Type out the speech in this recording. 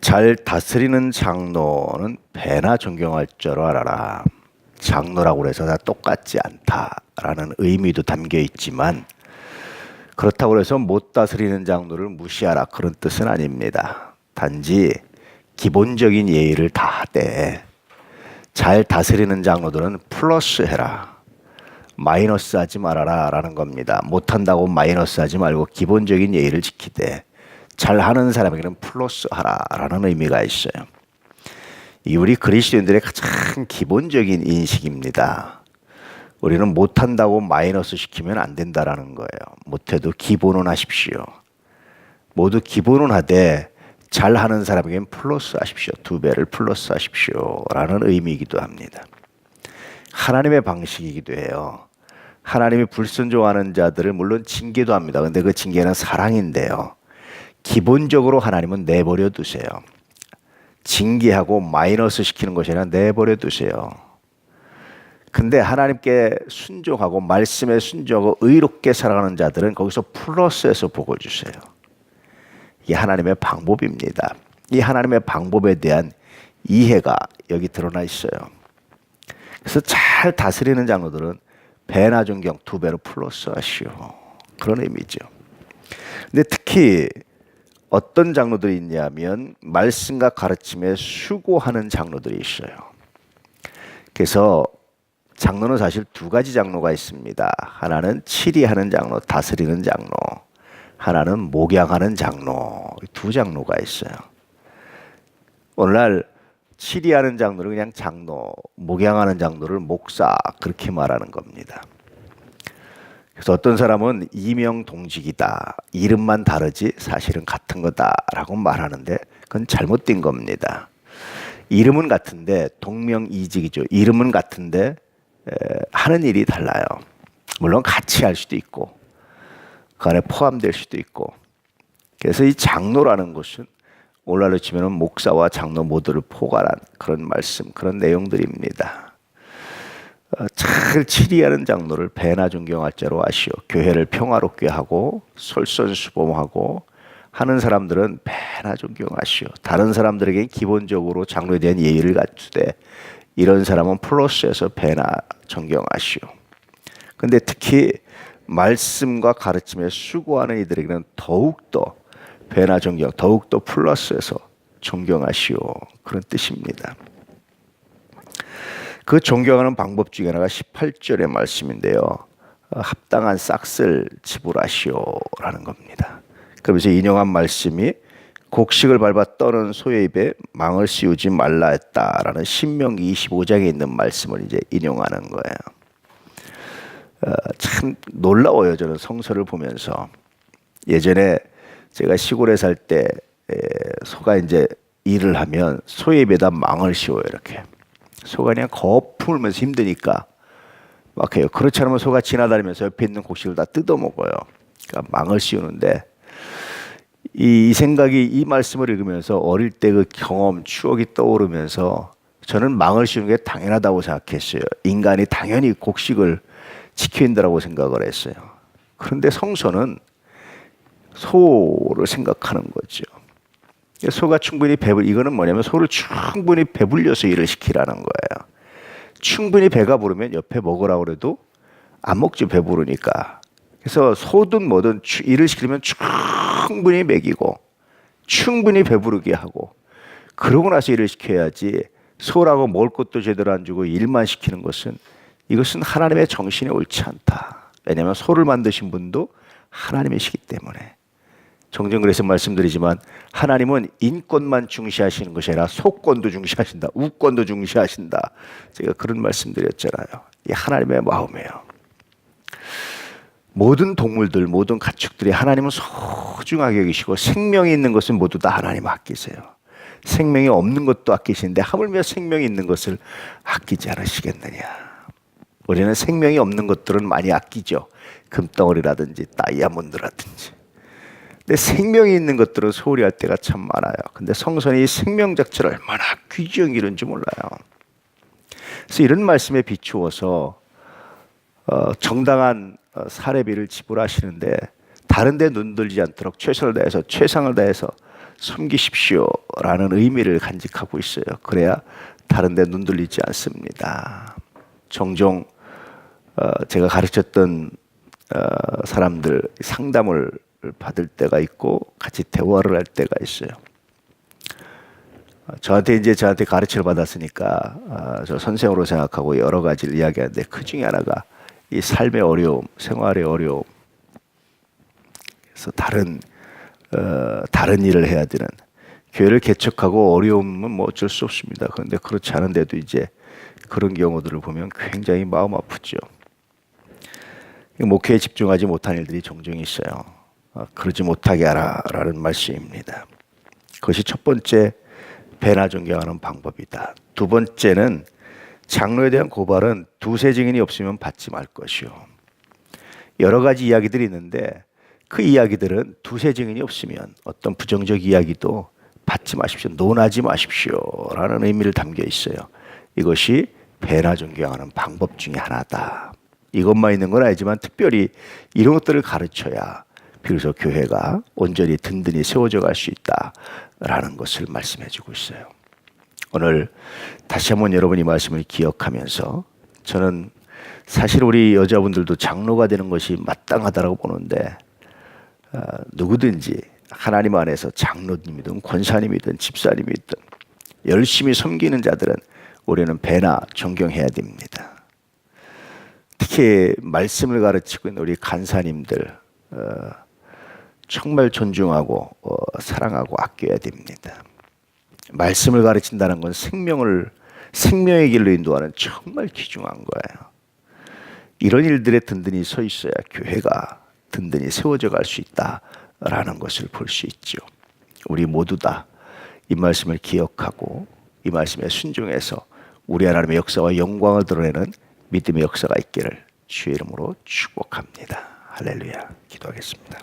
잘 다스리는 장로는 배나 존경할 줄 알아라. 장로라고 해서 다 똑같지 않다라는 의미도 담겨 있지만, 그렇다고 해서 못 다스리는 장로를 무시하라, 그런 뜻은 아닙니다. 단지 기본적인 예의를 다하되 잘 다스리는 장로들은 플러스 해라, 마이너스 하지 말아라 라는 겁니다. 못한다고 마이너스 하지 말고 기본적인 예의를 지키되 잘하는 사람에게는 플러스 하라 라는 의미가 있어요. 이 우리 그리스도인들의 가장 기본적인 인식입니다. 우리는 못한다고 마이너스 시키면 안 된다라는 거예요. 못해도 기본은 하십시오. 모두 기본은 하되 잘하는 사람에게는 플러스 하십시오. 2배를 플러스 하십시오 라는 의미이기도 합니다. 하나님의 방식이기도 해요. 하나님이 불순종하는 자들을 물론 징계도 합니다. 근데 그 징계는 사랑인데요, 기본적으로 하나님은 내버려 두세요. 징계하고 마이너스 시키는 것이 아니라 내버려 두세요. 근데 하나님께 순종하고 말씀에 순종하고 의롭게 살아가는 자들은 거기서 플러스해서 복을 주세요. 이게 하나님의 방법입니다. 이 하나님의 방법에 대한 이해가 여기 드러나 있어요. 그래서 잘 다스리는 장로들은 배나 존경 2배로 플러스 하시오, 그런 의미죠. 근데 특히 어떤 장로들이 있냐면 말씀과 가르침에 수고하는 장로들이 있어요. 그래서 장로는 사실 2가지 장로가 있습니다. 하나는 치리하는 장로, 다스리는 장로, 하나는 목양하는 장로, 2 장로가 있어요. 오늘날 치리하는 장로를 그냥 장로, 목양하는 장로를 목사, 그렇게 말하는 겁니다. 그래서 어떤 사람은 이명동직이다, 이름만 다르지 사실은 같은 거다라고 말하는데 그건 잘못된 겁니다. 이름은 같은데 동명이직이죠. 이름은 같은데 하는 일이 달라요. 물론 같이 할 수도 있고 그 안에 포함될 수도 있고. 그래서 이 장로라는 것은 오늘날로 치면 목사와 장로 모두를 포괄한 그런 말씀, 그런 내용들입니다. 잘 치리하는 장로를 배나 존경할 자로 하시오. 교회를 평화롭게 하고 솔선수범하고 하는 사람들은 배나 존경하시오. 다른 사람들에게 기본적으로 장로에 대한 예의를 갖추되 이런 사람은 플러스해서 배나 존경하시오. 근데 특히 말씀과 가르침에 수고하는 이들에게는 더욱더 배나 존경, 더욱더 플러스해서 존경하시오, 그런 뜻입니다. 그 존경하는 방법 중에 하나가 18절의 말씀인데요, 합당한 싹을 지불하시오라는 겁니다. 그러면서 인용한 말씀이 곡식을 밟아 떠는 소의 입에 망을 씌우지 말라 했다라는 신명기 25장에 있는 말씀을 이제 인용하는 거예요. 참 놀라워요. 저는 성서를 보면서. 예전에 제가 시골에 살 때 소가 이제 일을 하면 소의 입에다 망을 씌워요. 이렇게 소가 그냥 거품을 면서 힘드니까 막 해요. 그렇지 않으면 소가 지나다니면서 옆에 있는 곡식을 다 뜯어먹어요. 그러니까 망을 씌우는데, 이 생각이, 이 말씀을 읽으면서 어릴 때 그 경험, 추억이 떠오르면서 저는 망을 씌우는 게 당연하다고 생각했어요. 인간이 당연히 곡식을 지켜야 된다고 생각을 했어요. 그런데 성서는 소를 생각하는 거죠. 소가 충분히 이거는 뭐냐면 소를 충분히 배불려서 일을 시키라는 거예요. 충분히 배가 부르면 옆에 먹으라고 그래도 안 먹지, 배부르니까. 그래서 소든 뭐든 일을 시키려면 충분히 먹이고 충분히 배부르게 하고 그러고 나서 일을 시켜야지, 소라고 먹을 것도 제대로 안 주고 일만 시키는 것은, 이것은 하나님의 정신이 옳지 않다. 왜냐하면 소를 만드신 분도 하나님이시기 때문에. 종종 그래서 말씀드리지만 하나님은 인권만 중시하시는 것이 아니라 소권도 중시하신다, 우권도 중시하신다. 제가 그런 말씀드렸잖아요. 이게 하나님의 마음이에요. 모든 동물들, 모든 가축들이 하나님은 소중하게 여기시고 생명이 있는 것은 모두 다 하나님 아끼세요. 생명이 없는 것도 아끼시는데 하물며 생명이 있는 것을 아끼지 않으시겠느냐. 우리는 생명이 없는 것들은 많이 아끼죠. 금덩어리라든지 다이아몬드라든지. 근데 생명이 있는 것들은 소홀히 할 때가 참 많아요. 근데 성선이 생명 자체를 얼마나 귀중히 여기는지 몰라요. 그래서 이런 말씀에 비추어서 정당한 사례비를 지불하시는데 다른 데 눈들지 않도록 최선을 다해서 최상을 다해서 섬기십시오라는 의미를 간직하고 있어요. 그래야 다른 데 눈 돌리지 않습니다. 종종 제가 가르쳤던 사람들 상담을 받을 때가 있고 같이 대화를 할 때가 있어요. 저한테 가르침을 받았으니까 저 선생으로 생각하고 여러 가지를 이야기하는데 그 중에 하나가 이 삶의 어려움, 생활의 어려움, 그래서 다른 일을 해야 되는 교회를 개척하고 어려움은 뭐 어쩔 수 없습니다. 그런데 그렇지 않은데도 이제 그런 경우들을 보면 굉장히 마음 아프죠. 목회에 집중하지 못한 일들이 종종 있어요. 그러지 못하게 하라라는 말씀입니다. 그것이 첫 번째 배나 존경하는 방법이다. 두 번째는 장로에 대한 고발은 두세 증인이 없으면 받지 말 것이요. 여러 가지 이야기들이 있는데 그 이야기들은 두세 증인이 없으면 어떤 부정적 이야기도 받지 마십시오. 논하지 마십시오라는 의미를 담겨 있어요. 이것이 배나 존경하는 방법 중에 하나다. 이것만 있는 건 아니지만 특별히 이런 것들을 가르쳐야 비로소 교회가 온전히 든든히 세워져 갈 수 있다라는 것을 말씀해 주고 있어요. 오늘 다시 한번 여러분이 말씀을 기억하면서 저는 사실 우리 여자분들도 장로가 되는 것이 마땅하다고 보는데 누구든지 하나님 안에서 장로님이든 권사님이든 집사님이든 열심히 섬기는 자들은 우리는 배나 존경해야 됩니다. 특히 말씀을 가르치고 있는 우리 간사님들 정말 존중하고 사랑하고 아껴야 됩니다. 말씀을 가르친다는 건 생명의 길로 인도하는 정말 귀중한 거예요. 이런 일들에 든든히 서 있어야 교회가 든든히 세워져 갈 수 있다라는 것을 볼 수 있죠. 우리 모두 다 이 말씀을 기억하고 이 말씀에 순종해서 우리 하나님의 역사와 영광을 드러내는 믿음의 역사가 있기를 주의 이름으로 축복합니다. 할렐루야. 기도하겠습니다.